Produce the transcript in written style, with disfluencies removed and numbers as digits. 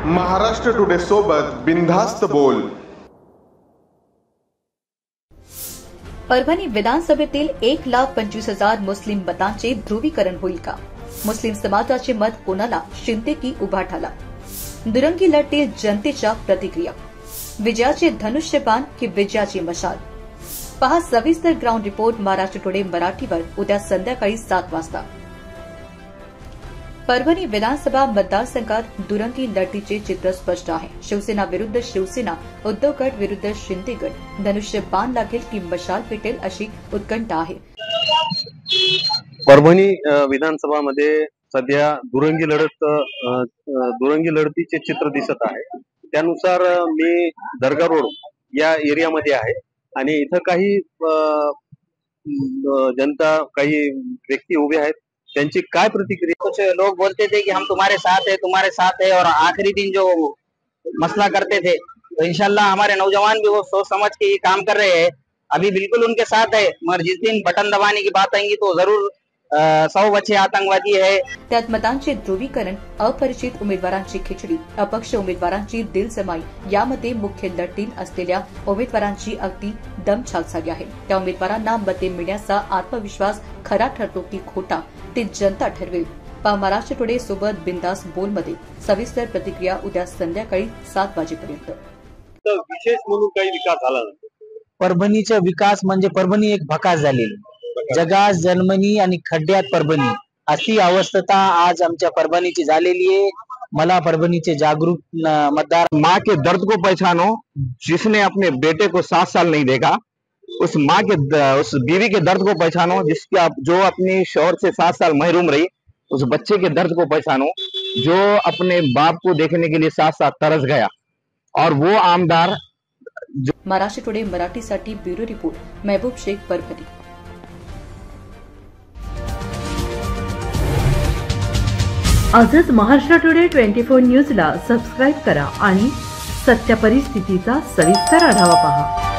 Maharashtra today सोबत बिनधास्त बोल। परभणी विधानसभेतील 1,25,000 मुस्लिम मतांचे ध्रुवीकरण होईल का? मुस्लिम समाजाचे मत कोणाला, शिंदे की उभाटाला? दुरंगी लढतील जनतेच्या प्रतिक्रिया। विजयाचे धनुष्यबाण की विजयाची मशाल? पहा सविस्तर ग्राउंड रिपोर्ट महाराष्ट्र टुडे मराठीवर उद्या संध्याकाळी 7 वाजता। परभणी विधानसभा मतदारसंघात दुरंगी लढतीचे चित्र स्पष्ट आहे। शिवसेना विरुद्ध शिवसेना, उद्धव गट विरुद्ध शिंदे गट, धनुष्य बाण लागेल की मशाल पेटेल अशी उत्कंठा आहे। परभणी विधानसभामध्ये सध्या दुरंगी लढतीचे चित्र दिसत आहे। त्यानुसार मी दर्गा रोड या एरियामध्ये आहे आणि इथं काही जनता, काही व्यक्ती उभे आहेत, त्यांची काय प्रतिक्रिया। कुछ लोग बोलते थे कि हम तुम्हारे साथ है और आखिरी दिन जो मसला करते थे, तो इंशाल्लाह हमारे नौजवान भी वो सोच समझ के ये काम कर रहे हैं। अभी बिल्कुल उनके साथ है, मगर जिस दिन बटन दबाने की बात आएंगी तो जरूर 100 बच्चे आतंकवादी है। त्यात मतांचे ध्रुवीकरण, अपरिचित उमेदवारांची खिचडी, अपक्ष उमेदवारांची दिलजमाई यामध्ये मुख्य लढतील असलेल्या उमेदवारांची अगदी दमछाक झाली आहे। त्या उमेदवारांना मते मिळण्याचा आत्मविश्वास खरा ठरतो की खोटा ते जनता ठरवेल। पहा महाराष्ट्र टुडे सोबत बिंदास बोलमध्ये सविस्तर प्रतिक्रिया उद्या संध्याकाळी 7 वाजेपर्यंत। विशेष म्हणून काही विकास झाला नाही। परभणीचा विकास म्हणजे परभणी एक भकास झालेली, जगास जन्मनी आणि खड्ड्यात परभणी अशी अवस्था आज आमच्या परभणीची झालेली आहे। मला परभणीचे जागरूक मतदार, माँ के दर्द को पहचानो, जिसने अपने बेटे को 7 साल नहीं देखा, उस माँ के उस बीवी के दर्द को पहचानो, जो अपनी शौहर से 7 साल महरूम रही। उस बच्चे के दर्द को पहचानो जो अपने बाप को देखने के लिए 7 साल तरस गया। और वो आमदार महाराष्ट्र टुडे मराठीसाठी ब्युरो रिपोर्ट महबूब शेख, परभणी। आजच महाराष्ट्र टुडे 24 न्यूजला सबस्क्राईब करा आणि सत्य परिस्थितीचा सविस्तर आढावा पहा।